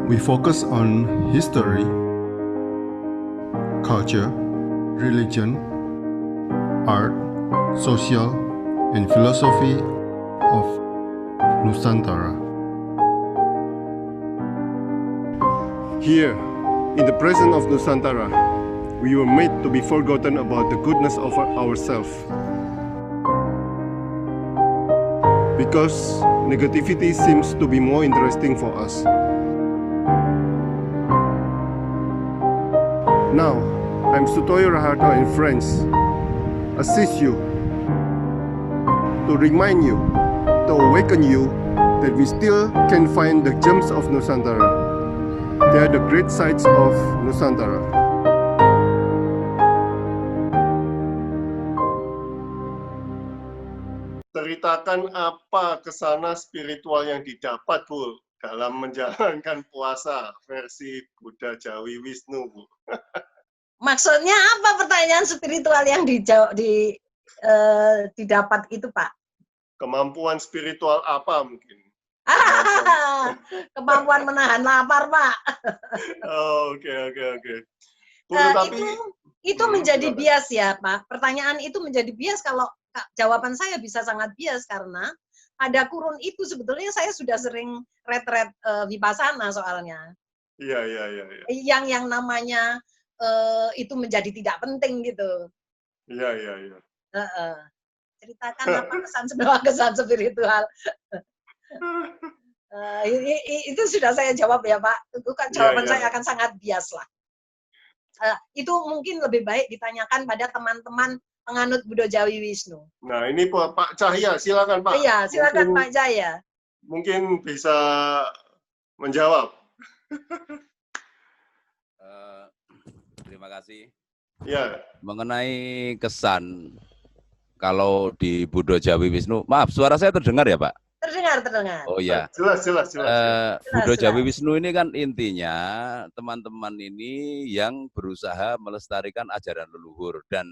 We focus on history, culture, religion, art, social, and philosophy of Nusantara. Here, in the presence of Nusantara, we were made to be forgotten about the goodness of ourselves. Because negativity seems to be more interesting for us. Now, I'm Sutoyo Raharto and friends, assist you, to remind you, to awaken you that we still can find the gems of Nusantara. They are the great sights of Nusantara. Ceritakan apa kesana spiritual yang didapat, Bu, dalam menjalankan puasa versi Buddha Jawi Wisnu, Bu. Maksudnya apa pertanyaan spiritual yang didapat itu, Pak? Kemampuan spiritual apa mungkin? Kemampuan menahan lapar, Pak. Oke. Itu menjadi bias ya, Pak. Pertanyaan itu menjadi bias kalau jawaban saya bisa sangat bias karena pada kurun itu sebetulnya saya sudah sering retret Vipassana soalnya. Iya. Yang namanya itu menjadi tidak penting gitu. Iya. Ceritakan apa kesan spiritual. Itu sudah saya jawab ya, Pak. Itu kan jawaban saya akan sangat bias lah. Itu mungkin lebih baik ditanyakan pada teman-teman penganut Buddha Jawi Wisnu. Nah, ini Pak Cahya, silakan Pak. Iya, silakan Pak Cahya. Mungkin bisa menjawab. Terima kasih. Ya. Mengenai kesan kalau di Buddha Jawi Wisnu, maaf suara saya terdengar ya Pak? Terdengar. Oh iya. Jelas. Buddha Jawi Wisnu ini kan intinya teman-teman ini yang berusaha melestarikan ajaran leluhur, dan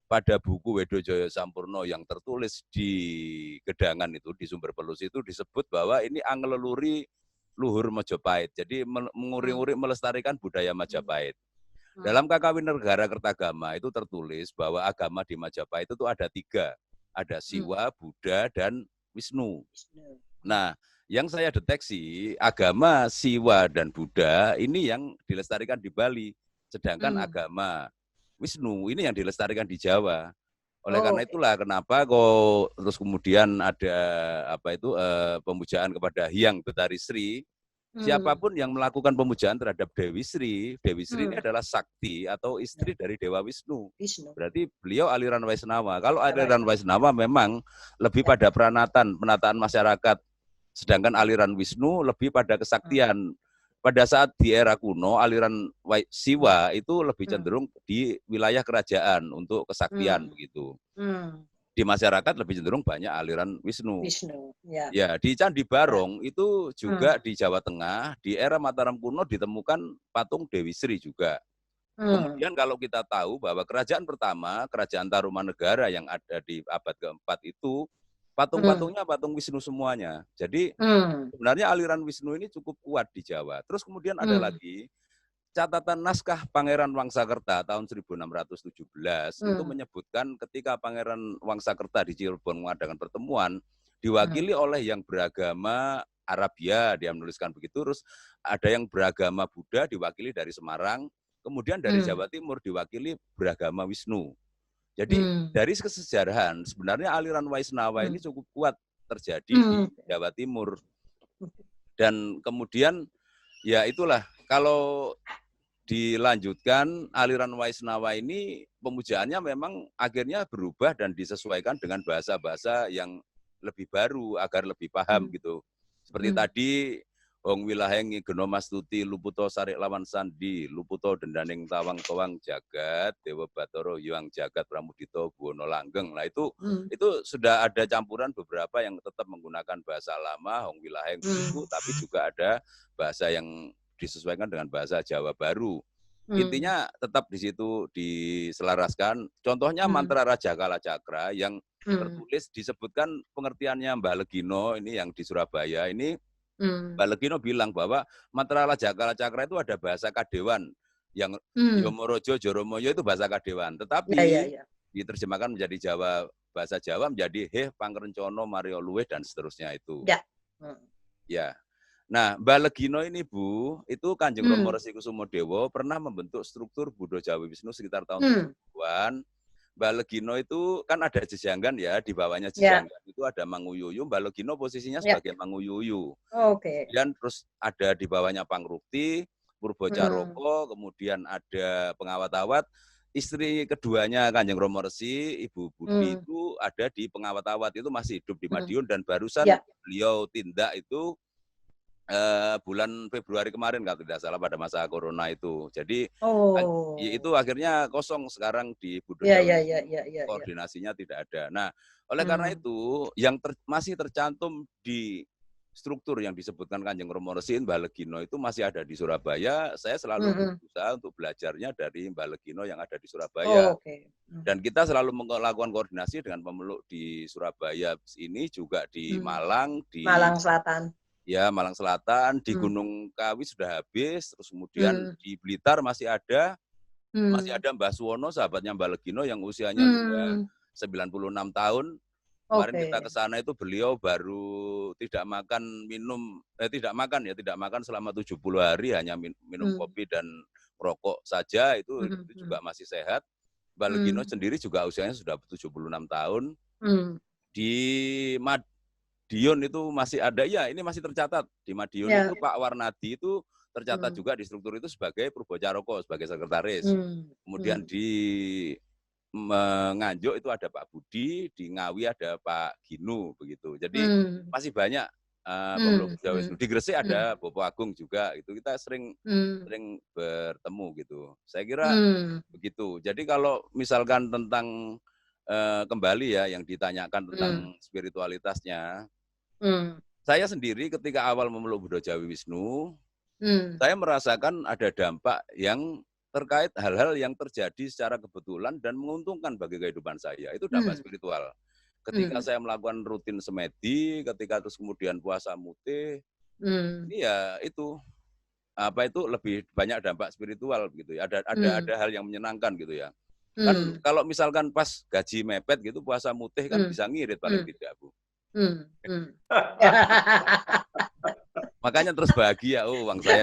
pada buku Wedo Joyo Sampurno yang tertulis di Gedangan itu, di Sumber Pelus itu disebut bahwa ini angeleluri luhur Majapahit. Jadi menguri-uri melestarikan budaya Majapahit. Dalam Kakawinargara Kertagama itu tertulis bahwa agama di Majapahit itu ada 3. Ada Siwa, Buddha, dan Wisnu. Nah, yang saya deteksi agama Siwa dan Buddha ini yang dilestarikan di Bali. Sedangkan agama Wisnu ini yang dilestarikan di Jawa. Oleh karena itulah kenapa kok terus kemudian ada pemujaan kepada Hyang Betari Sri. Siapapun yang melakukan pemujaan terhadap Dewi Sri ini adalah sakti atau istri dari Dewa Wisnu. Berarti beliau aliran Waisnawa. Kalau aliran Waisnawa memang lebih pada penataan masyarakat, sedangkan aliran Wisnu lebih pada kesaktian. Pada saat di era kuno, aliran Siwa itu lebih cenderung di wilayah kerajaan untuk kesaktian begitu. Di masyarakat lebih cenderung banyak aliran Wisnu. Ya, di Candi Barong itu juga di Jawa Tengah, di era Mataram kuno ditemukan patung Dewi Sri juga. Kemudian kalau kita tahu bahwa kerajaan pertama, Kerajaan Tarumanegara yang ada di abad keempat itu, patung-patungnya patung Wisnu semuanya. Jadi sebenarnya aliran Wisnu ini cukup kuat di Jawa. Terus kemudian ada lagi catatan naskah Pangeran Wangsakerta tahun 1617 itu menyebutkan ketika Pangeran Wangsakerta di Cirebon mengadakan pertemuan diwakili oleh yang beragama Arabia, dia menuliskan begitu, terus ada yang beragama Buddha diwakili dari Semarang, kemudian dari Jawa Timur diwakili beragama Wisnu. Jadi dari kesejarahan sebenarnya aliran Waisnawa ini cukup kuat terjadi di Jawa Timur. Dan kemudian ya itulah kalau dilanjutkan aliran Waisnawa ini pemujaannya memang akhirnya berubah dan disesuaikan dengan bahasa-bahasa yang lebih baru agar lebih paham gitu. Seperti tadi Hong Wilaheng Geno Mastuti Luputo Sarik Lawan Sandi Luputo Dendaning Tawang Towang Jagat Dewa Batoro Yuang Jagat Pramudito Buwono Langgeng. Nah itu sudah ada campuran beberapa yang tetap menggunakan bahasa lama Hong Wilaheng itu, tapi juga ada bahasa yang disesuaikan dengan bahasa Jawa baru. Intinya tetap di situ diselaraskan. Contohnya mantra Raja Kala Cakra yang tertulis disebutkan pengertiannya Mbah Legino ini yang di Surabaya ini Mbak Legino bilang bahwa Matrala Jakala Cakra itu ada bahasa Kadewan, yang Yomorojo, Joromoyo itu bahasa Kadewan. Tetapi diterjemahkan menjadi Jawa, bahasa Jawa menjadi Heh, Pangrencono, Mario Luweh, dan seterusnya itu. Ya. Nah, Mbak Legino ini Bu, itu Kanjeng Rama Resi Kusumodewo pernah membentuk struktur Budo Jawi Wisnu sekitar tahun 70-an. Mbak Legino itu kan ada jejanggan ya, di bawahnya jejanggan itu ada Manguyuyu. Mbak Legino posisinya sebagai Manguyuyu. Dan terus ada di bawahnya Pangrukti, Purbo Caroko, kemudian ada Pengawat-awat. Istri keduanya Kanjeng Rama Resi, Ibu Budi itu ada di Pengawat-awat, itu masih hidup di Madiun, dan barusan beliau tindak itu bulan Februari kemarin kalau tidak salah pada masa corona itu. Jadi itu akhirnya kosong sekarang di Budo Jawi. Koordinasinya tidak ada. Nah, oleh karena itu yang masih tercantum di struktur yang disebutkan Kanjeng Rama Resi, Mbak Legino itu masih ada di Surabaya. Saya selalu berusaha untuk belajarnya dari Mbak Legino yang ada di Surabaya. Dan kita selalu melakukan koordinasi dengan pemeluk di Surabaya ini, juga di Malang, di Malang Selatan. Ya, Malang Selatan, di Gunung Kawi sudah habis, terus kemudian di Blitar masih ada Mbah Suwono, sahabatnya Mbak Legino yang usianya sudah 96 tahun. Kemarin kita ke sana itu beliau baru tidak makan selama 70 hari, hanya minum kopi dan rokok saja, itu juga masih sehat. Mbak Legino sendiri juga usianya sudah 76 tahun. Di Madiun itu masih ada, ya ini masih tercatat. Di Madiun itu Pak Warnadi itu tercatat juga di struktur itu sebagai Purbo Caroko, sebagai sekretaris. Kemudian di Nganjuk itu ada Pak Budi, di Ngawi ada Pak Ginu, begitu. Jadi masih banyak pemeluk Jawa Wisnu. Di Gresik ada Bopo Agung juga, itu kita sering bertemu gitu. Saya kira begitu. Jadi kalau misalkan tentang kembali ya yang ditanyakan tentang spiritualitasnya, saya sendiri ketika awal memeluk Budo Jawi Wisnu, saya merasakan ada dampak yang terkait hal-hal yang terjadi secara kebetulan dan menguntungkan bagi kehidupan saya. Itu dampak spiritual. Ketika saya melakukan rutin semedi, ketika terus kemudian puasa mutih, ini ya itu lebih banyak dampak spiritual gitu ya. Ada hal yang menyenangkan gitu ya. Kan kalau misalkan pas gaji mepet gitu, puasa mutih kan bisa ngirit paling tidak, Bu. Makanya terus bahagia, uang saya.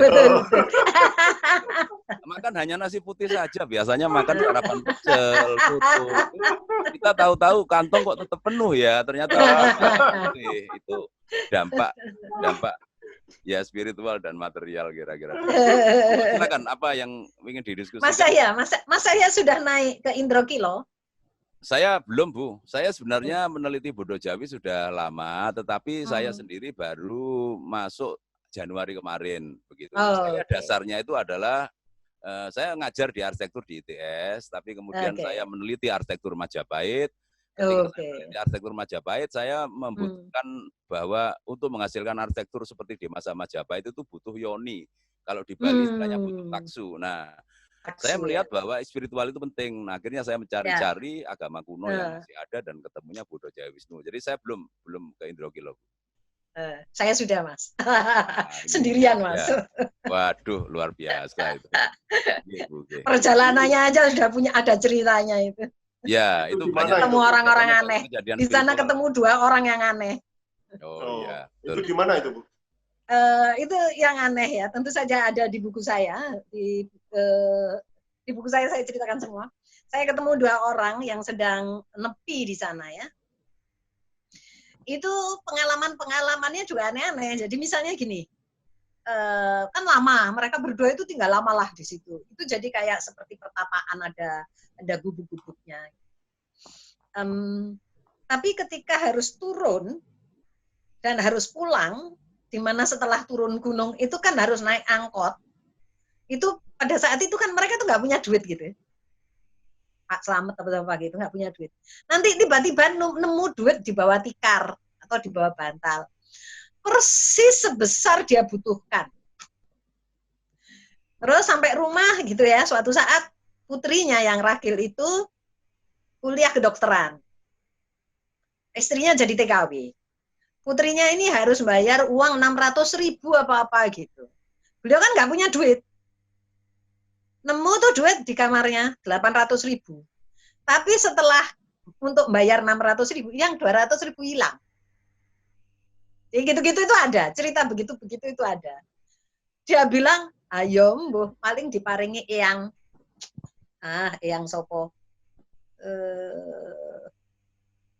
Makan hanya nasi putih saja, biasanya makan sarapan pecel, soto. Kita tahu-tahu kantong kok tetap penuh ya, ternyata itu dampak ya spiritual dan material kira-kira. Silakan, apa yang ingin didiskusikan? Mas saya sudah naik ke Indrokilo? Saya belum, Bu. Saya sebenarnya meneliti Budo Jawi sudah lama, tetapi saya sendiri baru masuk Januari kemarin, begitu. Saya dasarnya itu adalah saya ngajar di arsitektur di ITS, tapi kemudian saya meneliti arsitektur Majapahit. Ketika saya meneliti arsitektur Majapahit, saya membutuhkan bahwa untuk menghasilkan arsitektur seperti di masa Majapahit itu butuh yoni. Kalau di Bali istilahnya butuh taksu. Nah, saya melihat bahwa spiritual itu penting. Nah, akhirnya saya mencari-cari agama kuno yang masih ada dan ketemunya Budo Jawi Wisnu. Jadi saya belum ke Indrokilo. Saya sudah, Mas. Sendirian, Mas. Ya. Waduh, luar biasa itu. Perjalanannya aja sudah ada ceritanya itu. Ya, itu banyak. Ketemu orang-orang aneh. Di sana ketemu 2 orang yang aneh. Oh iya. Itu di mana itu, Bu? Itu yang aneh ya. Tentu saja ada di buku saya. Di buku saya ceritakan semua. Saya ketemu 2 orang yang sedang nepi di sana ya. Itu pengalamannya juga aneh-aneh. Jadi misalnya gini, kan lama, mereka berdua itu tinggal lama lah di situ. Itu jadi kayak seperti pertapaan, ada gubuk-gubuknya. Tapi ketika harus turun dan harus pulang, di mana setelah turun gunung itu kan harus naik angkot. Itu pada saat itu kan mereka tuh nggak punya duit gitu. Pak Slamet atau apa gitu, nggak punya duit. Nanti tiba-tiba nemu duit di bawah tikar atau di bawah bantal. Persis sebesar dia butuhkan. Terus sampai rumah gitu ya, suatu saat putrinya yang ragil itu kuliah kedokteran. Istrinya jadi TKW. putrinya ini harus bayar uang 600.000 apa-apa gitu. Beliau kan nggak punya duit. Nemu tuh duit di kamarnya 800.000. Tapi setelah untuk bayar 600.000, yang 200.000 hilang. Jadi gitu-gitu itu ada, cerita begitu-begitu itu ada. Dia bilang, ayo mbuh, paling diparingi eyang. Eyang sopo.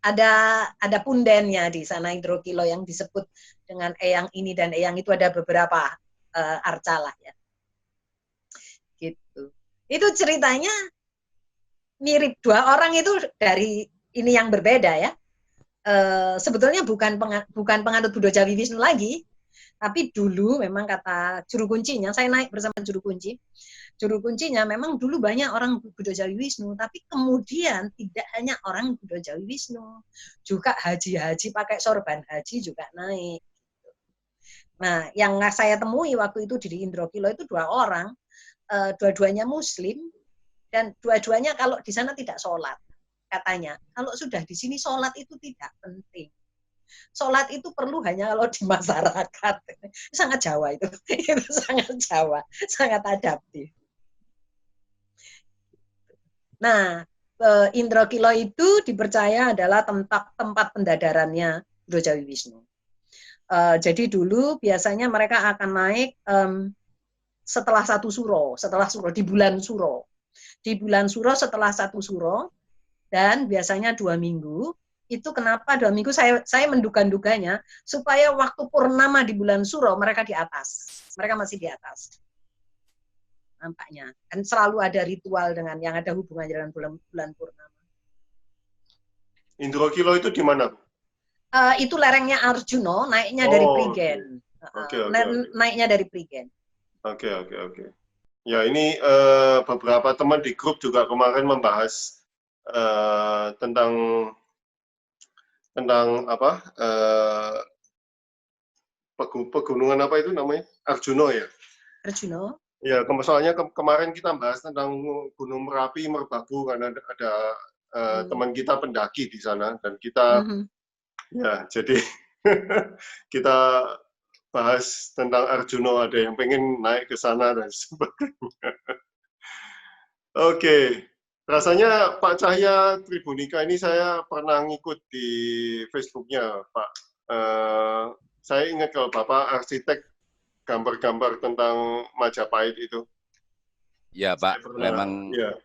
Ada pundennya di sana Hidrokilo yang disebut dengan eyang ini dan eyang itu, ada beberapa arca lah ya. Gitu. Itu ceritanya mirip, dua orang itu dari ini yang berbeda ya. Sebetulnya bukan penganut Buddha Jawi Wisnu lagi, tapi dulu memang kata juru kuncinya, saya naik bersama juru kuncinya memang dulu banyak orang Buddha Jawi Wisnu, tapi kemudian tidak hanya orang Buddha Jawi Wisnu, juga haji-haji pakai sorban haji juga naik. Nah, yang saya temui waktu itu di Indrokilo itu dua orang, dua-duanya Muslim, dan dua-duanya kalau di sana tidak sholat. Katanya, kalau sudah di sini sholat itu tidak penting. Sholat itu perlu hanya kalau di masyarakat. Sangat Jawa itu. Itu sangat Jawa, sangat adaptif. Nah, Indrokilo itu dipercaya adalah tempat pendadarannya Buddha Jawi Wisnu. Jadi dulu biasanya mereka akan naik setelah satu suro, di bulan suro. Di bulan suro setelah satu suro, dan biasanya 2 minggu. Itu kenapa 2 minggu saya menduga-duganya supaya waktu purnama di bulan suro mereka di atas. Mereka masih di atas. Nampaknya. Dan selalu ada ritual dengan yang ada hubungannya dengan bulan purnama. Indrokilo itu di mana? Itu lerengnya Arjuno, naiknya dari Prigen. Okay. Naiknya dari Prigen. Oke. Ya, ini beberapa teman di grup juga kemarin membahas tentang apa, pegunungan apa itu namanya, Arjuno ya. Arjuno. Ya, soalnya kemarin kita bahas tentang Gunung Merapi, Merbabu, karena ada teman kita pendaki di sana, dan kita ya jadi kita bahas tentang Arjuno, ada yang pengen naik ke sana dan sebagainya. Oke. Rasanya Pak Cahya Tribunika ini saya pernah ngikut di Facebook-nya, Pak. Saya ingat kalau Bapak arsitek gambar-gambar tentang Majapahit itu. Ya Pak, memang ya.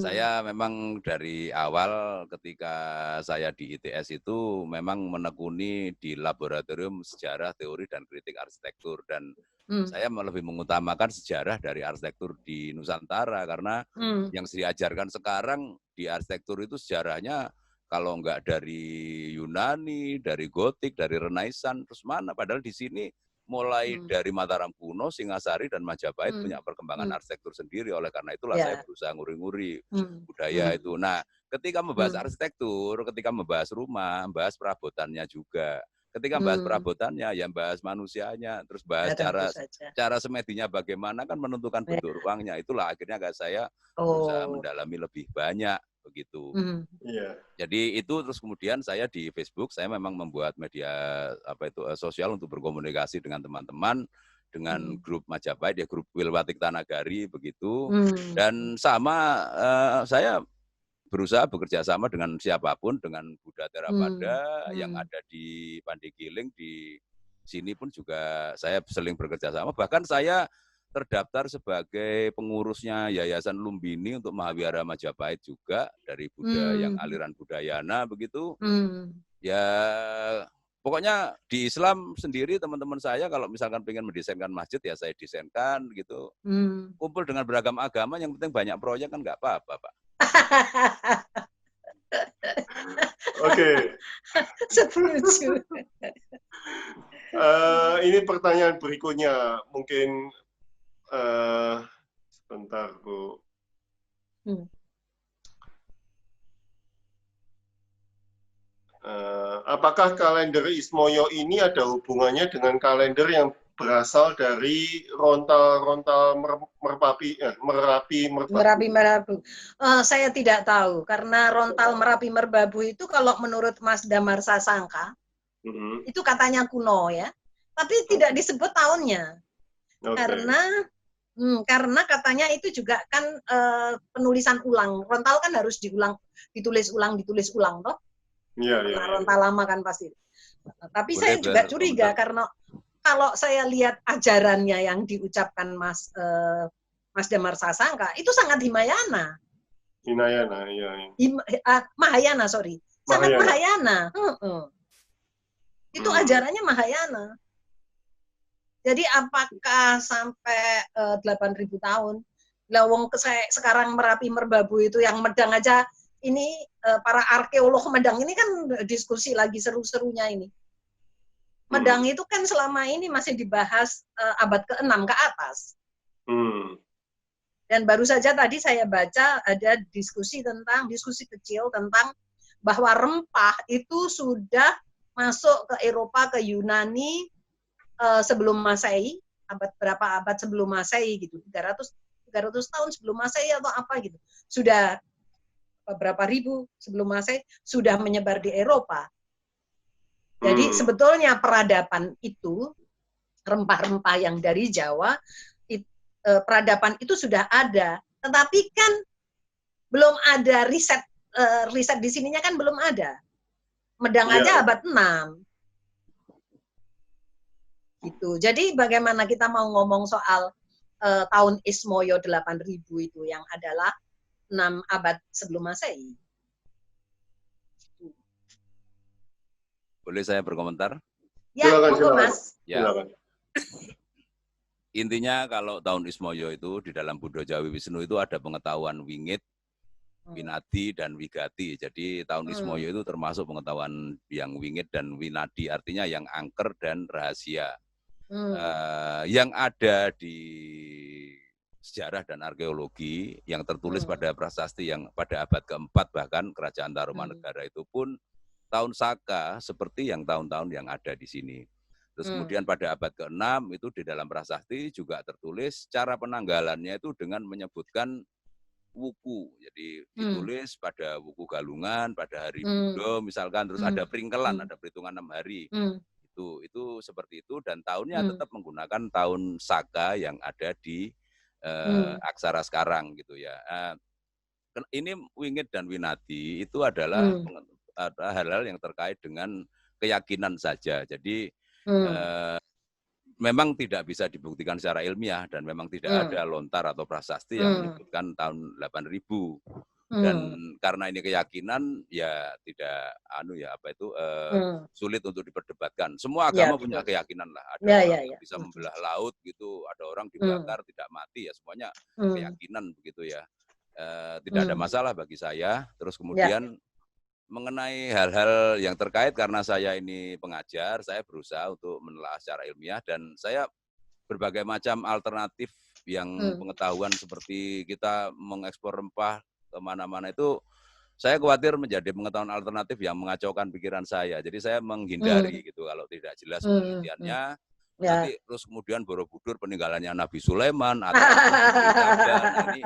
Saya memang dari awal ketika saya di ITS itu memang menekuni di laboratorium sejarah, teori, dan kritik arsitektur. Dan saya lebih mengutamakan sejarah dari arsitektur di Nusantara, karena yang diajarkan sekarang di arsitektur itu sejarahnya kalau enggak dari Yunani, dari Gotik, dari Renaissance, terus mana? Padahal di sini mulai dari Mataram kuno, Singasari, dan Majapahit punya perkembangan arsitektur sendiri. Oleh karena itulah saya berusaha nguri-nguri budaya itu. Nah, ketika membahas arsitektur, ketika membahas rumah, membahas perabotannya juga. Ketika membahas perabotannya, ya membahas manusianya, terus bahas cara semedinya bagaimana, kan menentukan bentuk ruangnya. Itulah akhirnya saya berusaha mendalami lebih banyak. Begitu. Jadi itu terus kemudian saya di Facebook saya memang membuat media sosial untuk berkomunikasi dengan teman-teman, dengan grup Majapahit, ya grup Wilwatik Tanagari begitu. Dan sama saya berusaha bekerja sama dengan siapapun, dengan Buddha Theravada yang ada di Pandigiling, di sini pun juga saya sering bekerja sama. Bahkan saya terdaftar sebagai pengurusnya Yayasan Lumbini untuk Mahawihara Majapahit juga, dari Buddha yang aliran Budayana begitu. Ya pokoknya di Islam sendiri teman-teman saya kalau misalkan pengen mendesainkan masjid ya saya desainkan gitu. Kumpul dengan beragam agama, yang penting banyak proyek kan nggak apa-apa, Pak. Oke. Setuju. Ini pertanyaan berikutnya, mungkin sebentar, Bu. Apakah kalender Ismoyo ini ada hubungannya dengan kalender yang berasal dari rontal-rontal Merapi Merbabu? Saya tidak tahu, karena rontal Merapi Merbabu itu kalau menurut Mas Damar Sasangka, Itu katanya kuno ya. Tapi tidak disebut tahunnya. Karena katanya itu juga kan penulisan ulang. Rontal kan harus ditulis ulang toh. Rontal lama kan pasti. Tapi saya juga curiga karena kalau saya lihat ajarannya yang diucapkan Mas Damar Sasangka itu sangat Hinayana. Mahayana, sorry. Sangat Mahayana. Itu ajarannya Mahayana. Jadi apakah sampai 8.000 tahun? Lawong sekarang Merapi Merbabu itu yang Medang aja ini para arkeolog Medang ini kan diskusi lagi seru-serunya ini. Medang itu kan selama ini masih dibahas abad ke-6 ke atas. Dan baru saja tadi saya baca ada diskusi kecil tentang bahwa rempah itu sudah masuk ke Eropa, ke Yunani sebelum Masehi, berapa abad sebelum Masehi gitu, 300 tahun sebelum Masehi atau apa gitu. Sudah beberapa ribu sebelum Masehi sudah menyebar di Eropa. Jadi sebetulnya peradaban itu, rempah-rempah yang dari Jawa, peradaban itu sudah ada, tetapi kan belum ada riset di sininya kan belum ada. Medang aja abad 6. Gitu. Jadi bagaimana kita mau ngomong soal tahun Ismoyo 8.000 itu yang adalah 6 abad sebelum Masehi. Boleh saya berkomentar? Ya, silakan, Mas. Ya. Intinya kalau tahun Ismoyo itu di dalam Buddha Jawi Wisnu itu ada pengetahuan wingit, winadi, dan wigati. Jadi tahun Ismoyo itu termasuk pengetahuan yang wingit dan winadi, artinya yang angker dan rahasia. Yang ada di sejarah dan arkeologi yang tertulis pada prasasti yang pada abad keempat bahkan Kerajaan Tarumanegara itu pun tahun Saka seperti yang tahun-tahun yang ada di sini. Terus kemudian pada abad ke-6 itu di dalam prasasti juga tertulis cara penanggalannya itu dengan menyebutkan wuku. Jadi ditulis pada wuku galungan, pada hari Buddha misalkan, terus ada peringkelan, ada perhitungan 6 hari. Itu seperti itu dan tahunnya tetap menggunakan tahun Saka yang ada di aksara sekarang gitu ya. Ini wingit dan winadi itu adalah hal-hal yang terkait dengan keyakinan saja. Jadi memang tidak bisa dibuktikan secara ilmiah dan memang tidak ada lontar atau prasasti yang menyebutkan tahun 8.000. Dan karena ini keyakinan ya tidak sulit untuk diperdebatkan. Semua agama punya keyakinan lah. Ada orang yang bisa membelah laut gitu, ada orang dibakar tidak mati ya, semuanya keyakinan begitu ya. Tidak ada masalah bagi saya. Terus kemudian mengenai hal-hal yang terkait karena saya ini pengajar, saya berusaha untuk menelaah secara ilmiah dan saya berbagai macam alternatif yang pengetahuan seperti kita mengekspor rempah kemana-mana itu saya khawatir menjadi pengetahuan alternatif yang mengacaukan pikiran saya. Jadi saya menghindari gitu kalau tidak jelas penelitiannya. Nanti terus kemudian Borobudur peninggalannya Nabi Sulaiman atau ini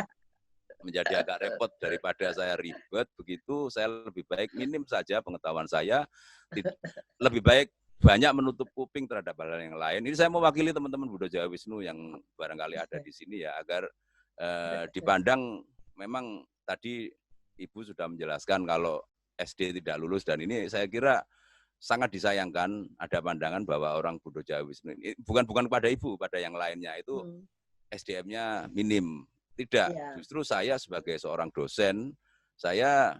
menjadi agak repot daripada saya ribet begitu. Saya lebih baik minim saja pengetahuan saya, lebih baik banyak menutup kuping terhadap hal yang lain. Ini saya mewakili teman-teman Buddha Jawa Wisnu yang barangkali ada di sini ya, agar dipandang memang tadi Ibu sudah menjelaskan kalau SD tidak lulus dan ini saya kira sangat disayangkan ada pandangan bahwa orang Buddha Jawa Wisnu ini bukan kepada Ibu, pada yang lainnya itu SDM-nya minim. Tidak, justru saya sebagai seorang dosen, saya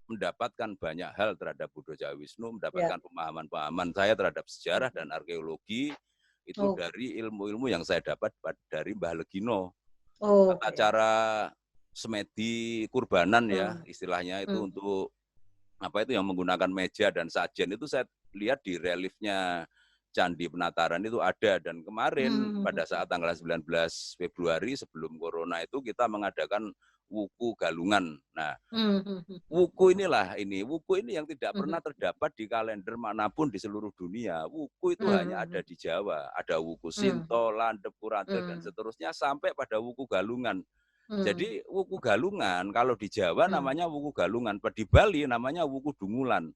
mendapatkan banyak hal terhadap Buddha Jawa Wisnu, mendapatkan pemahaman-pemahaman saya terhadap sejarah dan arkeologi, itu dari ilmu-ilmu yang saya dapat dari Mbah Legino. Tata cara semedi kurbanan ya, istilahnya itu untuk apa itu yang menggunakan meja dan sajen, itu saya lihat di reliefnya Candi Penataran itu ada dan kemarin pada saat tanggal 19 Februari sebelum corona itu kita mengadakan wuku galungan. Nah, wuku ini yang tidak pernah terdapat di kalender manapun di seluruh dunia. Wuku itu hanya ada di Jawa. Ada wuku Sinto, Landep, Kurandel dan seterusnya sampai pada wuku galungan. Jadi wuku galungan kalau di Jawa namanya wuku galungan, di Bali namanya wuku dungulan.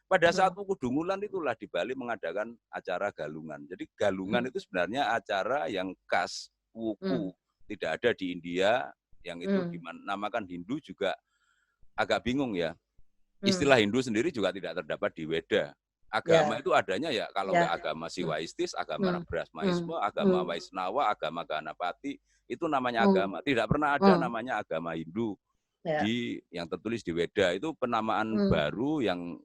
Pada saat Wuku Dungulan itulah di Bali mengadakan acara galungan. Jadi galungan itu sebenarnya acara yang khas Wuku. Tidak ada di India, yang itu dinamakan Hindu juga agak bingung ya. Istilah Hindu sendiri juga tidak terdapat di Weda. Agama itu adanya ya kalau nggak agama Siwaistis, agama Brahmaisme, agama Waisnawa, agama Ganapati, itu namanya agama. Tidak pernah ada namanya agama Hindu yang tertulis di Weda. Itu penamaan baru yang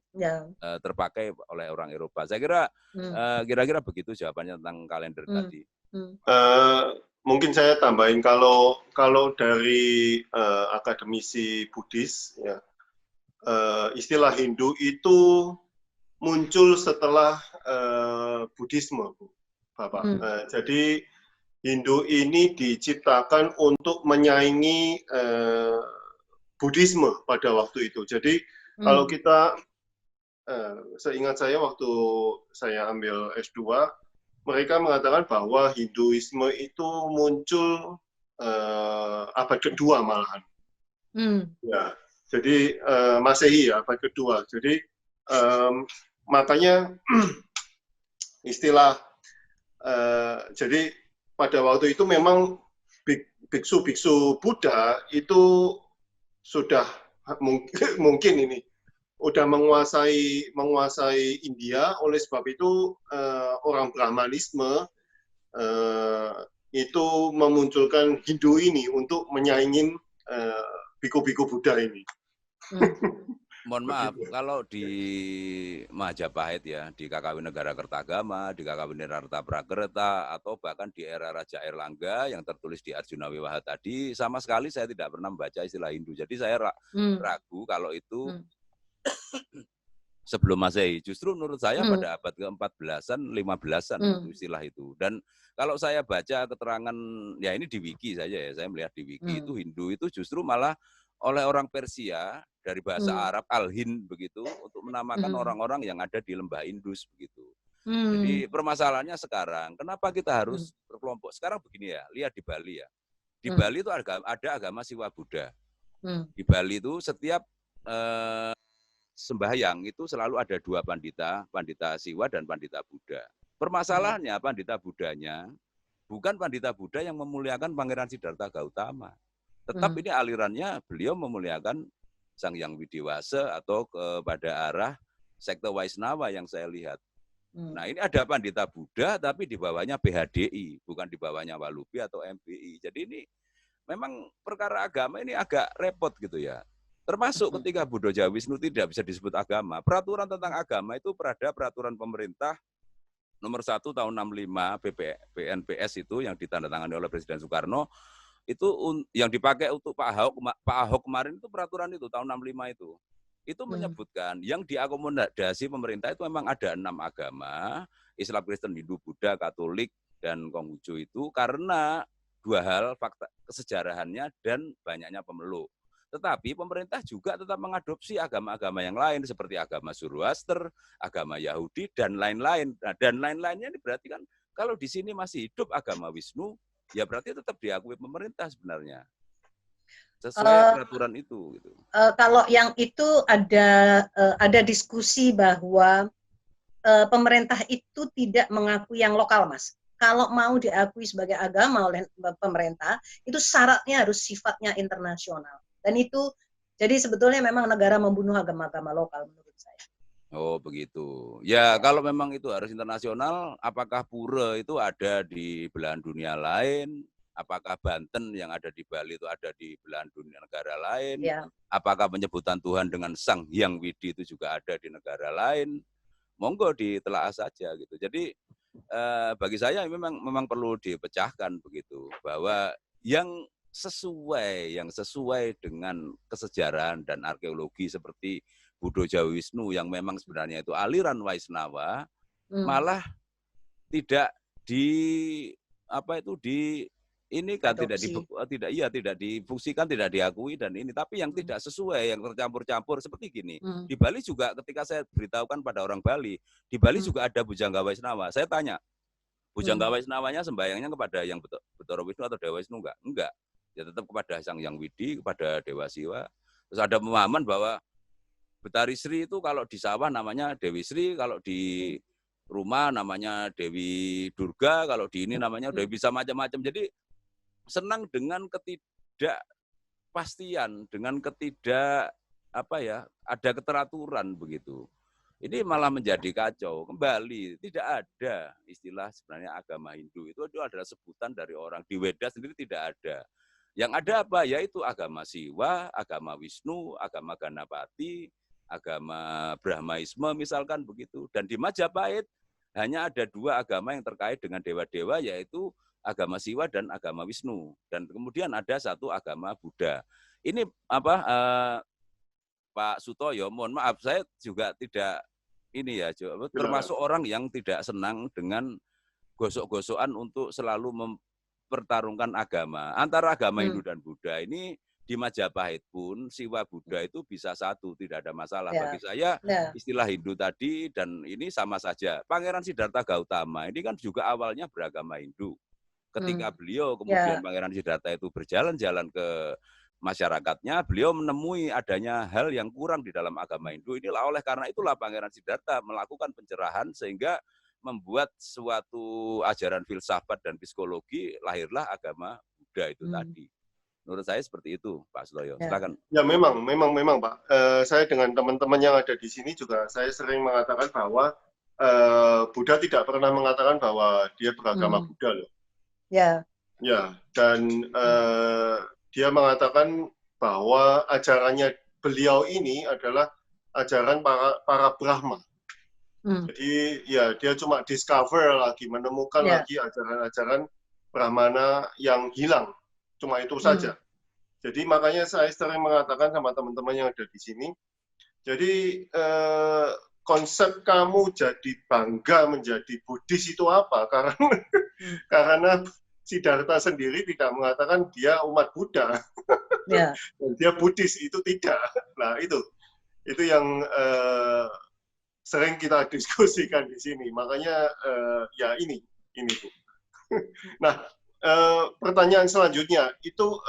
terpakai oleh orang Eropa. Saya kira kira-kira begitu jawabannya tentang kalender tadi. Mungkin saya tambahin kalau dari akademisi Buddhis ya, istilah Hindu itu muncul setelah Buddhisme, Bapak. Jadi Hindu ini diciptakan untuk menyaingi Buddhisme pada waktu itu. Jadi kalau kita, seingat saya waktu saya ambil S2, mereka mengatakan bahwa Hinduisme itu muncul abad kedua malahan. Ya, jadi Masehi ya, abad kedua. Jadi makanya istilah jadi pada waktu itu memang biksu-biksu Buddha itu sudah mungkin ini udah menguasai India, oleh sebab itu orang Brahmanisme itu memunculkan Hindu ini untuk menyaingin biku-biku Buddha ini. Mohon maaf, kalau di Majapahit ya, di KKW Negara Kertagama, di KKW Nirarta Prakerta, atau bahkan di era Raja Airlangga yang tertulis di Arjuna Wiwaha tadi, sama sekali saya tidak pernah membaca istilah Hindu. Jadi saya ragu kalau itu sebelum Masehi. Justru menurut saya pada abad ke-14-an, 15-an itu istilah itu. Dan kalau saya baca keterangan, ya ini di wiki saja ya, saya melihat di wiki itu Hindu itu justru malah oleh orang Persia dari bahasa Arab Al-Hind begitu untuk menamakan orang-orang yang ada di lembah Indus begitu. Jadi permasalahannya sekarang, kenapa kita harus berkelompok? Sekarang begini ya, lihat di Bali ya. Di Bali itu ada agama Siwa Buddha. Di Bali itu setiap sembahyang itu selalu ada dua pandita, pandita Siwa dan pandita Buddha. Permasalahannya pandita Buddhanya bukan pandita Buddha yang memuliakan Pangeran Siddhartha Gautama. Tetap ini alirannya beliau memuliakan Sang Hyang Widewasa atau kepada arah sekte Waisnawa yang saya lihat. Nah ini ada pandita Buddha tapi di bawahnya PHDI, bukan di bawahnya Walubi atau MBI. Jadi ini memang perkara agama ini agak repot gitu ya. Termasuk ketika Buddha Jawa Wisnu tidak bisa disebut agama. Peraturan tentang agama itu ada peraturan pemerintah nomor 1 tahun 65 PNPS itu yang ditandatangani oleh Presiden Soekarno. Itu yang dipakai untuk Pak Ahok kemarin itu peraturan itu tahun 65 itu menyebutkan yang diakomodasi pemerintah itu memang ada 6 agama, Islam, Kristen, Hindu, Buddha, Katolik, dan Konghucu itu karena dua hal, fakta kesejarahannya dan banyaknya pemeluk. Tetapi pemerintah juga tetap mengadopsi agama-agama yang lain seperti agama Zoroaster, agama Yahudi, dan lain-lain. Nah, dan lain-lainnya ini berarti kan kalau di sini masih hidup agama Wisnu, ya berarti tetap diakui pemerintah sebenarnya sesuai peraturan itu. Gitu. Kalau yang itu ada diskusi bahwa pemerintah itu tidak mengakui yang lokal, Mas. Kalau mau diakui sebagai agama oleh pemerintah, itu syaratnya harus sifatnya internasional. Dan itu jadi sebetulnya memang negara membunuh agama-agama lokal menurut saya. Oh begitu. Ya kalau memang itu harus internasional, apakah pura itu ada di belahan dunia lain? Apakah Banten yang ada di Bali itu ada di belahan dunia negara lain? Ya. Apakah penyebutan Tuhan dengan Sang Hyang Widi itu juga ada di negara lain? Monggo ditelaah saja gitu. Jadi bagi saya memang perlu dipecahkan begitu bahwa yang sesuai dengan kesejarahan dan arkeologi seperti Buddha Jawa Wisnu yang memang sebenarnya itu aliran Waisnawa malah tidak tidak difungsikan, tidak diakui dan ini tapi yang tidak sesuai yang tercampur-campur seperti gini. Di Bali juga ketika saya beritahukan pada orang Bali, di Bali juga ada Bujangga Waisnawa. Saya tanya, Bujangga Waisnawanya sembahyangnya kepada yang Betara Wisnu atau Dewa Wisnu enggak? Enggak. Ya tetap kepada Sang Hyang Widi, kepada Dewa Siwa. Terus ada pemahaman bahwa Betari Sri itu kalau di sawah namanya Dewi Sri, kalau di rumah namanya Dewi Durga, kalau di ini namanya udah bisa macam-macam. Jadi senang dengan ketidakpastian, dengan ada keteraturan begitu. Ini malah menjadi kacau. Kembali, tidak ada istilah sebenarnya agama Hindu. Itu adalah sebutan dari orang. Di Weda sendiri tidak ada. Yang ada apa? Yaitu agama Siwa, agama Wisnu, agama Ganapati, agama Brahmaisme misalkan begitu. Dan di Majapahit hanya ada 2 agama yang terkait dengan dewa-dewa, yaitu agama Siwa dan agama Wisnu. Dan kemudian ada 1 agama Buddha. Ini Pak Sutoyo, mohon maaf, saya juga tidak termasuk orang yang tidak senang dengan gosok-gosokan untuk selalu mempertarungkan agama. Antara agama Hindu dan Buddha ini di Majapahit pun Siwa Buddha itu bisa satu, tidak ada masalah. Bagi saya istilah Hindu tadi dan ini sama saja. Pangeran Siddhartha Gautama ini kan juga awalnya beragama Hindu. Ketika beliau kemudian Pangeran Siddhartha itu berjalan-jalan ke masyarakatnya, beliau menemui adanya hal yang kurang di dalam agama Hindu. Inilah oleh karena itulah Pangeran Siddhartha melakukan pencerahan sehingga membuat suatu ajaran filsafat dan psikologi, lahirlah agama Buddha itu tadi. Menurut saya seperti itu, Pak Sutoyo. Silakan. Ya memang Pak. Saya dengan teman-teman yang ada di sini juga saya sering mengatakan bahwa Buddha tidak pernah mengatakan bahwa dia beragama Buddha loh. Ya. Ya, dan dia mengatakan bahwa ajarannya beliau ini adalah ajaran para Brahma. Jadi ya dia cuma discover lagi, menemukan lagi ajaran-ajaran Brahmana yang hilang. Cuma itu saja. Jadi makanya saya sering mengatakan sama teman-teman yang ada di sini, jadi konsep kamu jadi bangga menjadi Buddhis itu apa? Karena Siddhartha sendiri tidak mengatakan dia umat Buddha, dan dia Buddhis, itu tidak. Nah itu yang sering kita diskusikan di sini. Makanya ya ini Bu. Nah pertanyaan selanjutnya itu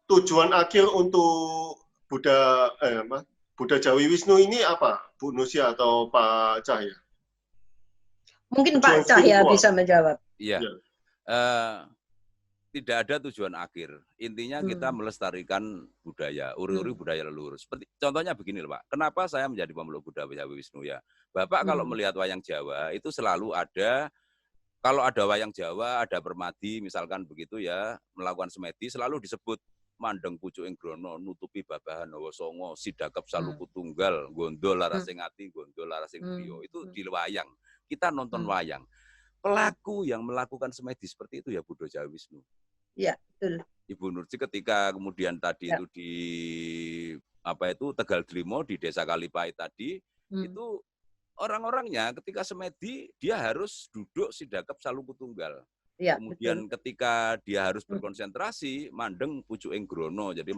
tujuan akhir untuk Buddha Jawi Wisnu ini apa, Bu Nusia atau Pak Cahya? Mungkin Pak Cahya bisa menjawab. Iya. Tidak ada tujuan akhir. Intinya kita melestarikan budaya, uri-uri budaya leluhur. Seperti contohnya begini loh, Pak. Kenapa saya menjadi pemeluk Buddha Jawi Wisnu ya? Bapak kalau melihat wayang Jawa itu selalu ada, kalau ada wayang Jawa, ada permadi misalkan begitu ya, melakukan semedi selalu disebut mandeng pucuking grono, nutupi babahan hawa songo, sidakep saluku tunggal, gondol larasing ati, gondol larasing priyo. Itu di wayang. Kita nonton wayang. Pelaku yang melakukan semedi seperti itu ya Buddha Jawi Wisnu. Iya, betul. Ibu Nursi ketika kemudian tadi itu di Tegal Glimo di Desa Kalipait tadi, itu orang-orangnya ketika semedi dia harus duduk sidakep saluku tunggal. Ya, kemudian betul. Ketika dia harus berkonsentrasi, mandeng pucuking grono, jadi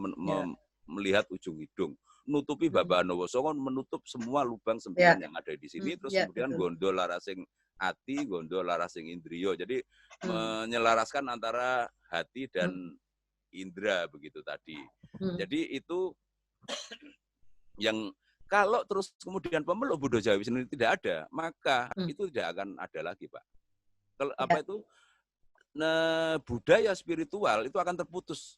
melihat ujung hidung. Nutupi babahan hawa songo, menutup semua lubang sembilan yang ada di sini, terus kemudian gondol larasing hati, gondol larasing indriyo. Jadi menyelaraskan antara hati dan indera begitu tadi. Jadi itu yang kalau terus kemudian pemeluk Buddha Jawi sendiri tidak ada, maka itu tidak akan ada lagi, Pak. Kalau budaya spiritual itu akan terputus.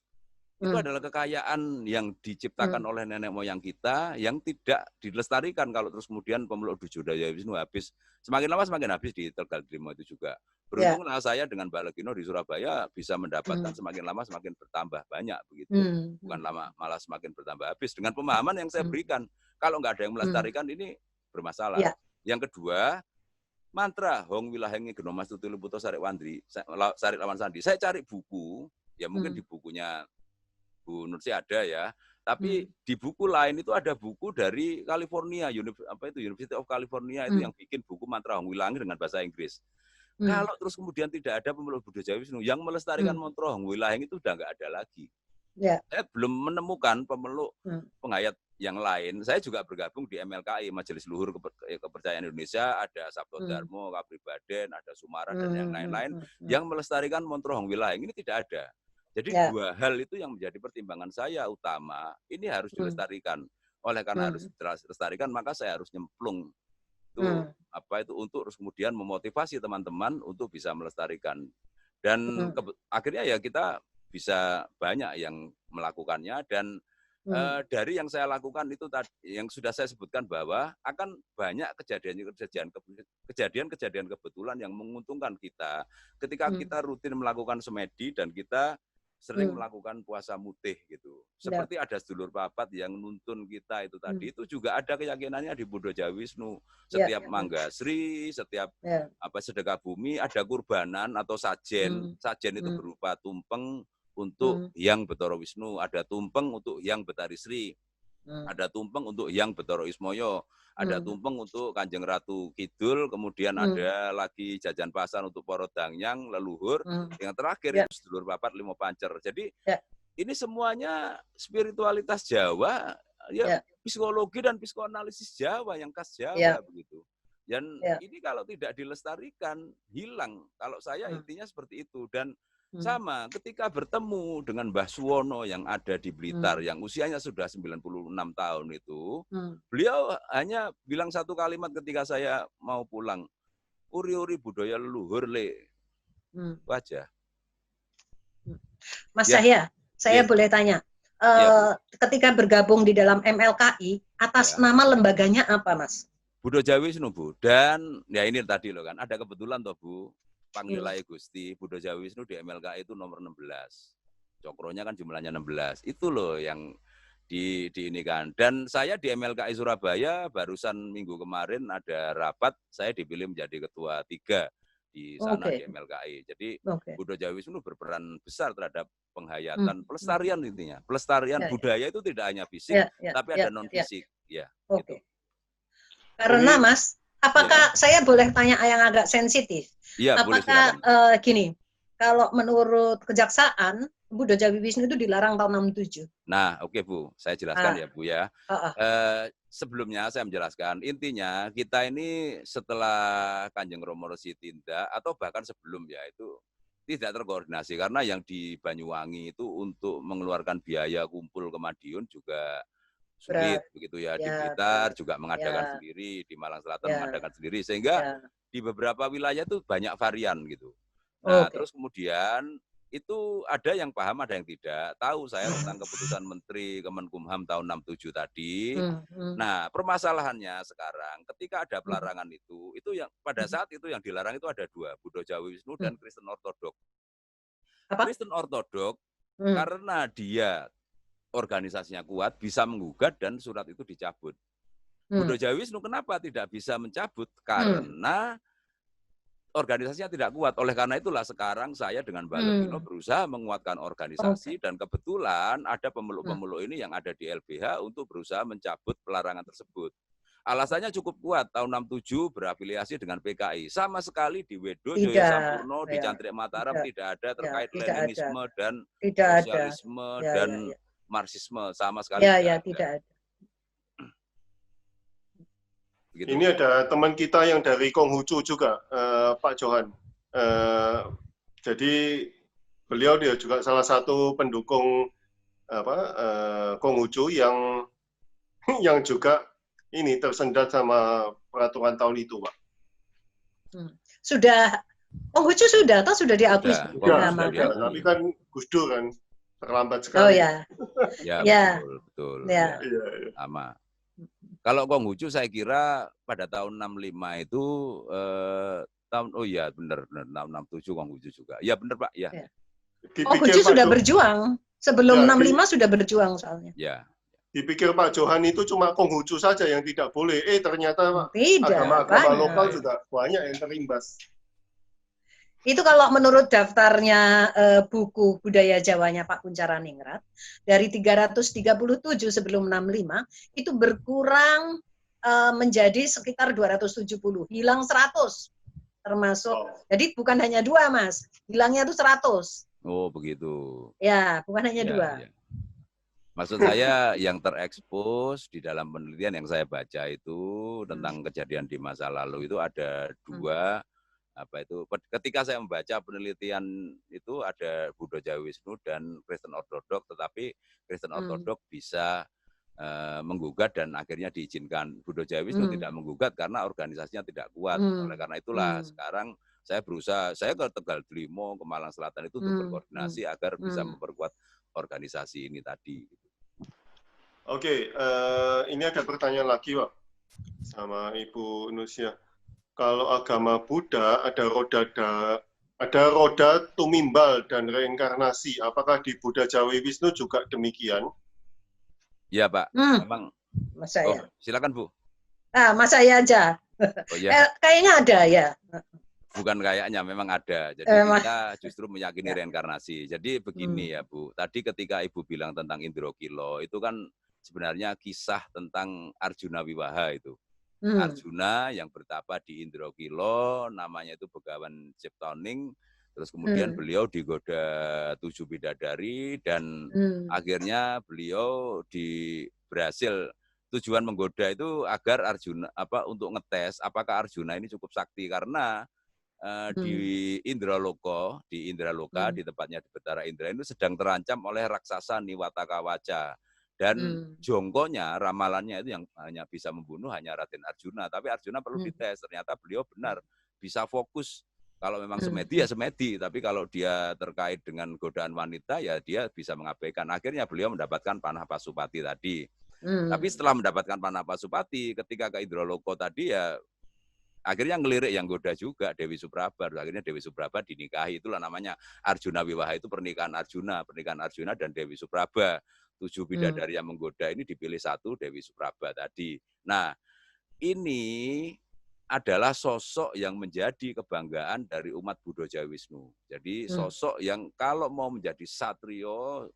Itu adalah kekayaan yang diciptakan oleh nenek moyang kita yang tidak dilestarikan kalau terus kemudian pemeluk Buddha Jawi Wisnu habis. Semakin lama semakin habis di Tegal Glimo itu juga. Beruntunglah saya dengan Mbak Legino di Surabaya bisa mendapatkan semakin lama semakin bertambah banyak begitu. Bukan lama malah semakin bertambah habis dengan pemahaman yang saya berikan. Kalau nggak ada yang melestarikan ini bermasalah. Yang kedua, mantra Hong Wilahengi Genomas Tutulu Puto Sarik Wandri, Sarik Lawan Sandi. Saya cari buku, ya mungkin di bukunya Bu Nursi ada ya, tapi di buku lain itu ada buku dari California, University of California itu yang bikin buku mantra Hong Wilahengi dengan bahasa Inggris. Kalau terus kemudian tidak ada pemeluk Buddha Jawi Wisnu yang melestarikan mantra Hong Wilahengi itu udah nggak ada lagi. Saya belum menemukan pemeluk penghayat yang lain. Saya juga bergabung di MLKI, Majelis Luhur Kepercayaan Indonesia, ada Sabto Dharma, Kapribaden, ada Sumara dan yang lain-lain yang melestarikan mantra Hong Wilahengi ini tidak ada. Jadi Ya. dua hal itu yang menjadi pertimbangan saya utama, ini harus dilestarikan. Oleh karena harus dilestarikan, maka saya harus nyemplung itu untuk terus kemudian memotivasi teman-teman untuk bisa melestarikan. Dan akhirnya ya kita bisa banyak yang melakukannya dan dari yang saya lakukan itu tadi yang sudah saya sebutkan bahwa akan banyak kejadian-kejadian kebetulan yang menguntungkan kita ketika kita rutin melakukan semedi dan kita sering melakukan puasa mutih gitu. Seperti ada sedulur papat yang nuntun kita itu tadi, itu juga ada keyakinannya di Buddha Jawa Wisnu. Setiap manggasri, setiap sedekah bumi ada kurbanan atau sajen. Sajen itu berupa tumpeng untuk Hyang Bathara Wisnu, ada tumpeng untuk Hyang Betari Sri, ada tumpeng untuk Hyang Bathara Ismaya, ada tumpeng untuk Kanjeng Ratu Kidul, kemudian ada lagi jajan pasar untuk para dangyang leluhur, yang terakhir itu sedulur papat limo pancer. Jadi ini semuanya spiritualitas Jawa, psikologi dan psikoanalisis Jawa yang khas Jawa begitu. Dan ini kalau tidak dilestarikan hilang. Kalau saya intinya seperti itu. Dan sama ketika bertemu dengan Mbah Suwono yang ada di Blitar yang usianya sudah 96 tahun itu, beliau hanya bilang satu kalimat ketika saya mau pulang, uri-uri budaya leluhur le. Wajah. Mas Cahya, saya boleh tanya, ketika bergabung di dalam MLKI, atas nama lembaganya apa, Mas? Buddha Jawa Wisnu, Bu. Dan ya ini tadi loh kan, ada kebetulan toh Bu, Panglilai Gusti Buddha Jawa Wisnu di MLKI itu nomor 16. Cokronya kan jumlahnya 16. Itu loh yang di ini kan. Dan saya di MLKI Surabaya barusan minggu kemarin ada rapat, saya dipilih menjadi ketua 3 di sana di MLKI. Jadi Buddha Jawa Wisnu berperan besar terhadap penghayatan pelestarian intinya. Pelestarian budaya itu tidak hanya fisik, tapi ada non fisik. Ya, gitu. Karena Mas, apakah saya boleh tanya yang agak sensitif? Ya, apakah gini, kalau menurut kejaksaan Buddha Jawa Wisnu itu dilarang tahun 67. Nah, oke Bu, saya jelaskan ya Bu ya. Sebelumnya saya menjelaskan, intinya kita ini setelah Kanjeng Romo Resi tindak atau bahkan sebelum ya itu tidak terkoordinasi karena yang di Banyuwangi itu untuk mengeluarkan biaya kumpul ke Madiun juga sulit begitu ya. Di Blitar juga mengadakan sendiri, di Malang Selatan mengadakan sendiri sehingga di beberapa wilayah itu banyak varian gitu. Nah, terus kemudian itu ada yang paham, ada yang tidak. Tahu saya tentang keputusan Menteri Kemenkumham tahun 67 tadi. Nah, permasalahannya sekarang ketika ada pelarangan itu yang pada saat itu yang dilarang itu ada 2, Buddha Jawa Wisnu dan Kristen Ortodok. Kristen Ortodok karena dia organisasinya kuat bisa menggugat dan surat itu dicabut. Buddha Jawa Wisnu kenapa tidak bisa mencabut? Karena organisasinya tidak kuat. Oleh karena itulah sekarang saya dengan Mbak Levino berusaha menguatkan organisasi dan kebetulan ada pemeluk-pemeluk ini yang ada di LBH untuk berusaha mencabut pelarangan tersebut. Alasannya cukup kuat, tahun 67 berafiliasi dengan PKI. Sama sekali di Wedo, Joyo Sampurno, di Cantrik Mataram tidak ada terkait Leninisme dan sosialisme dan Marxisme, sama sekali tidak ada. Begitu. Ini ada teman kita yang dari Konghucu juga, Pak Johan. Jadi beliau dia juga salah satu pendukung Konghucu yang juga ini tersendat sama peraturan tahun itu, Pak. Sudah Konghucu sudah atau sudah diakui? Sudah, tapi kan Gus Dur kan terlambat sekali. Betul. Sama. Kalau Konghucu saya kira pada tahun 65 itu tahun benar tahun 67 Konghucu juga. Ya benar Pak, ya. Konghucu sudah berjuang. Sebelum 65 sudah berjuang soalnya. Ya. Dipikir Pak Johan itu cuma Konghucu saja yang tidak boleh. Ternyata banyak. agama-agama lokal juga banyak yang terimbas. Itu kalau menurut daftarnya buku budaya Jawanya Pak Kuncharaningrat, dari 337 sebelum 65, itu berkurang menjadi sekitar 270. Hilang 100 termasuk. Jadi bukan hanya 2, Mas. Hilangnya itu 100. Oh, begitu. Ya, bukan hanya 2. Ya. Maksud saya yang terekspos di dalam penelitian yang saya baca itu tentang kejadian di masa lalu itu ada 2 ketika saya membaca penelitian itu ada Buddha Jawa Wisnu dan Kristen Ortodok, tetapi Kristen Ortodok bisa menggugat dan akhirnya diizinkan. Buddha Jawa Wisnu tidak menggugat karena organisasinya tidak kuat. Oleh karena itulah sekarang saya berusaha, saya ke Tegal Delimo, ke Malang Selatan itu untuk berkoordinasi agar bisa memperkuat organisasi ini tadi. Oke, ini ada pertanyaan lagi, Pak, sama Ibu Nusia. Kalau agama Buddha ada roda tumimbal dan reinkarnasi. Apakah di Buddha Jawa Wisnu juga demikian? Iya, Pak. Memang. Mas saya. Oh, silakan, Bu. Mas saya aja. Oh, ya. Kayaknya ada ya. Bukan kayaknya, memang ada. Jadi kita justru meyakini reinkarnasi. Jadi begini ya, Bu. Tadi ketika Ibu bilang tentang Indrokilo, itu kan sebenarnya kisah tentang Arjuna Wiwaha itu. Arjuna yang bertapa di Indrokilo, namanya itu Begawan Ciptoning. Terus kemudian beliau digoda 7 bidadari dan akhirnya beliau berhasil. Tujuan menggoda itu agar Arjuna untuk ngetes apakah Arjuna ini cukup sakti, karena di Indraloka di tempatnya di Betara Indra itu sedang terancam oleh raksasa Niwataka Waca. Dan jongkonya, ramalannya itu yang hanya bisa membunuh hanya Raden Arjuna. Tapi Arjuna perlu dites, ternyata beliau benar bisa fokus. Kalau memang semedi ya semedi, tapi kalau dia terkait dengan godaan wanita ya dia bisa mengabaikan. Akhirnya beliau mendapatkan panah Pasupati tadi. Tapi setelah mendapatkan panah Pasupati, ketika ke Indraloka tadi ya akhirnya ngelirik yang goda juga Dewi Supraba. Akhirnya Dewi Supraba dinikahi. Itulah namanya Arjuna Wiwaha, itu pernikahan Arjuna dan Dewi Supraba. 7 bidadari yang menggoda ini dipilih 1 Dewi Supraba tadi. Nah, ini adalah sosok yang menjadi kebanggaan dari umat Buddha Jawa Wisnu. Jadi sosok yang kalau mau menjadi satrio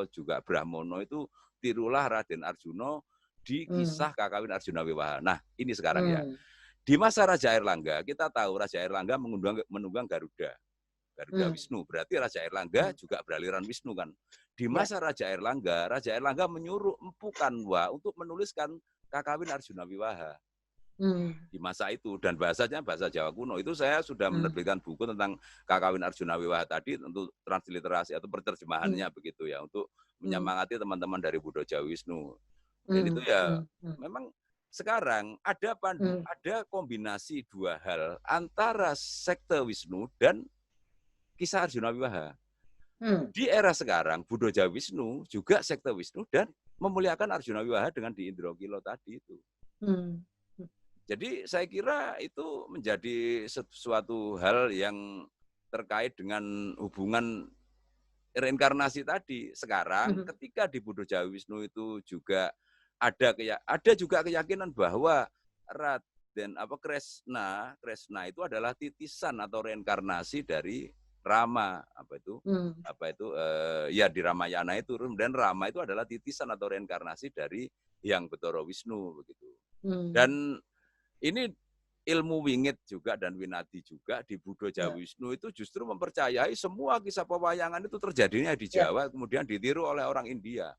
juga Brahmono itu tirulah Raden Arjuna di kisah Kakawin Arjuna Wiwaha. Nah, ini sekarang ya. Di masa Raja Airlangga, kita tahu Raja Airlangga menunggang Garuda Wisnu. Berarti Raja Airlangga juga beraliran Wisnu kan. Di masa Raja Airlangga menyuruh Empu Kanwa untuk menuliskan Kakawin Arjuna Wiwaha. Di masa itu, dan bahasanya bahasa Jawa kuno. Itu saya sudah menerbitkan buku tentang Kakawin Arjuna Wiwaha tadi untuk transliterasi atau penerjemahannya begitu ya, untuk menyemangati teman-teman dari Buddha Jawa Wisnu. Dan itu ya memang sekarang ada kombinasi 2 hal antara sekte Wisnu dan kisah Arjuna Wiwaha. Di era sekarang Buddha Jawa Wisnu juga sekte Wisnu dan memuliakan Arjuna Wiwaha dengan di Indrokilo tadi itu. Jadi saya kira itu menjadi sesuatu hal yang terkait dengan hubungan reinkarnasi tadi. Sekarang ketika di Buddha Jawa Wisnu itu juga ada juga keyakinan bahwa Raden Kresna itu adalah titisan atau reinkarnasi dari Rama, di Ramayana itu, dan Rama itu adalah titisan atau reinkarnasi dari Hyang Betara Wisnu begitu. Dan ini ilmu wingit juga dan winadi juga di Buddha Jawa Wisnu itu justru mempercayai semua kisah pewayangan itu terjadinya di Jawa, kemudian ditiru oleh orang India.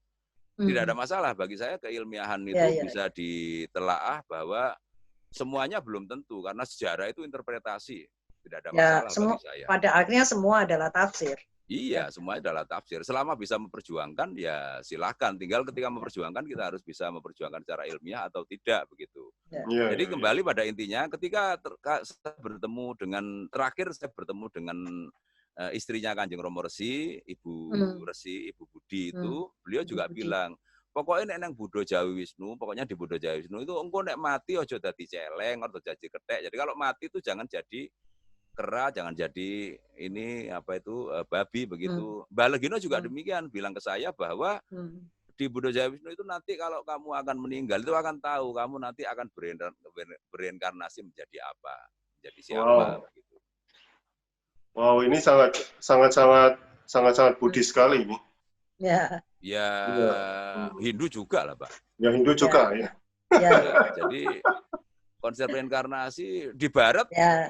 Tidak ada masalah bagi saya, keilmiahan itu bisa ditelaah bahwa semuanya belum tentu, karena sejarah itu interpretasi. Tidak ada masalah bagi saya. Pada akhirnya semua adalah tafsir. Iya, semua adalah tafsir. Selama bisa memperjuangkan, ya silakan. Tinggal ketika memperjuangkan, kita harus bisa memperjuangkan secara ilmiah atau tidak, begitu. Jadi kembali pada intinya, ketika saya bertemu dengan istrinya Kanjeng Romo Resi, Ibu Budi itu, beliau juga bilang, pokoknya nek nang Buddha Jawa Wisnu, pokoknya di Buddha Jawa Wisnu itu engko nek mati ojo dadi celeng, ojo jadi ketek. Jadi kalau mati itu jangan jadi kera, jangan jadi babi begitu. Mbak Legino juga demikian bilang ke saya bahwa di Buddha Jawa Wisnu itu nanti kalau kamu akan meninggal itu akan tahu kamu nanti akan bereinkarnasi menjadi apa, menjadi siapa begitu. Wow, ini sangat Buddhis sekali ini. Ya, Hindu juga lah, Pak. Ya, Hindu juga ya. Jadi konsep reinkarnasi di Barat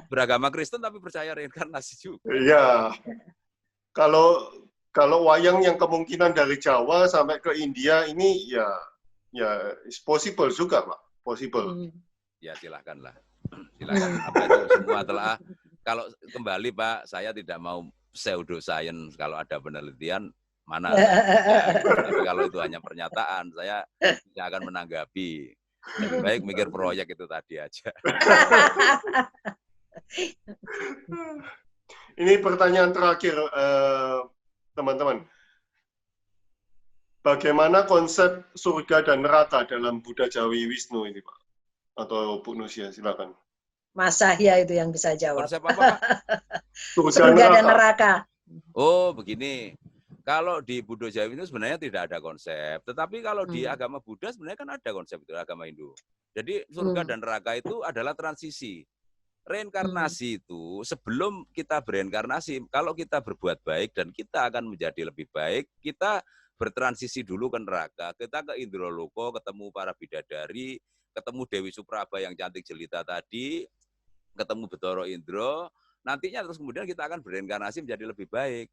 beragama Kristen tapi percaya reinkarnasi juga. Iya. Kalau wayang yang kemungkinan dari Jawa sampai ke India ini ya it's possible juga, Pak. Possible. Ya silakanlah. Silakan. Apa itu semua telah kalau kembali Pak, saya tidak mau pseudoscience. Kalau ada penelitian mana? Tapi kalau itu hanya pernyataan, saya tidak akan menanggapi. Lebih baik mikir proyek itu tadi aja. Ini pertanyaan terakhir, teman-teman. Bagaimana konsep surga dan neraka dalam Buddha Jawi Wisnu ini, Pak? Atau Bu Nusia, silakan. Mas Cahya itu yang bisa jawab. Konsep apa, Pak? Surga dan neraka. Oh, begini. Kalau di Buddha Jawi itu sebenarnya tidak ada konsep. Tetapi kalau di agama Buddha sebenarnya kan ada konsep itu, agama Hindu. Jadi surga dan neraka itu adalah transisi. Reinkarnasi itu sebelum kita bereinkarnasi, kalau kita berbuat baik dan kita akan menjadi lebih baik, kita bertransisi dulu ke neraka. Kita ke Indraloko, ketemu para bidadari, ketemu Dewi Supraba yang cantik jelita tadi, ketemu Betara Indra, nantinya terus kemudian kita akan bereinkarnasi menjadi lebih baik.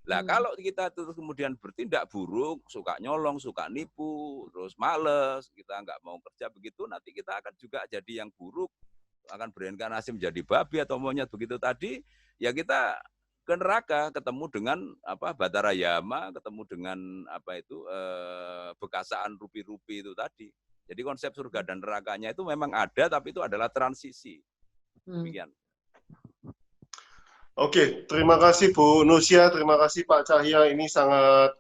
Nah, kalau kita terus kemudian bertindak buruk, suka nyolong, suka nipu, terus males, kita nggak mau kerja begitu, nanti kita akan juga jadi yang buruk, akan bereinkarnasi menjadi babi atau monyet begitu tadi, ya kita ke neraka, ketemu dengan Batara Yama, ketemu dengan bekasaan rupi-rupi itu tadi. Jadi konsep surga dan nerakanya itu memang ada, tapi itu adalah transisi. Demikian. Oke, terima kasih Bu Nusia, terima kasih Pak Cahya. Ini sangat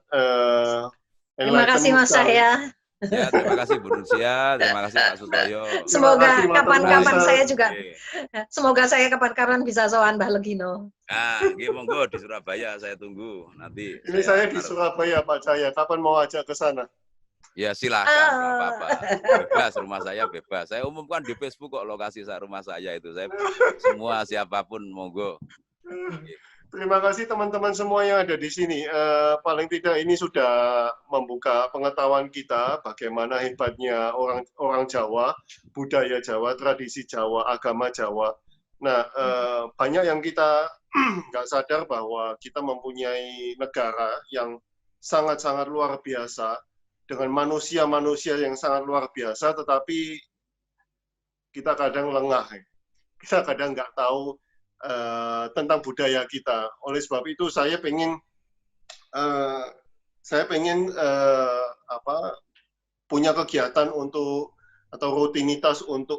terima kasih Mas Cahya. Ya, terima kasih Bu Nusia, terima kasih Pak Sutoyo. Semoga kapan-kapan saya juga, semoga saya kapan-kapan bisa sowan Mbah Legino. Nah, monggo di Surabaya saya tunggu nanti. Ini saya di Surabaya Pak Cahya, kapan mau ajak ke sana? Ya silakan, nggak apa-apa. Bebas, rumah saya bebas. Saya umumkan di Facebook kok lokasi rumah saya itu. Saya semua siapapun monggo. Terima kasih teman-teman semua yang ada di sini. Paling tidak ini sudah membuka pengetahuan kita bagaimana hebatnya orang Jawa, budaya Jawa, tradisi Jawa, agama Jawa. Nah, banyak yang kita nggak sadar bahwa kita mempunyai negara yang sangat-sangat luar biasa, dengan manusia-manusia yang sangat luar biasa, tetapi kita kadang lengah. Kita kadang nggak tahu tentang budaya kita. Oleh sebab itu saya pengen punya kegiatan untuk atau rutinitas untuk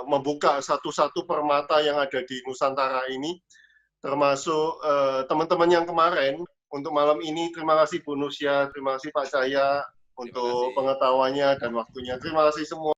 membuka satu-satu permata yang ada di Nusantara ini, termasuk teman-teman yang kemarin. Untuk malam ini terima kasih Bu Nusia, terima kasih Pak Cahya untuk pengetahuannya dan waktunya. Terima kasih semua.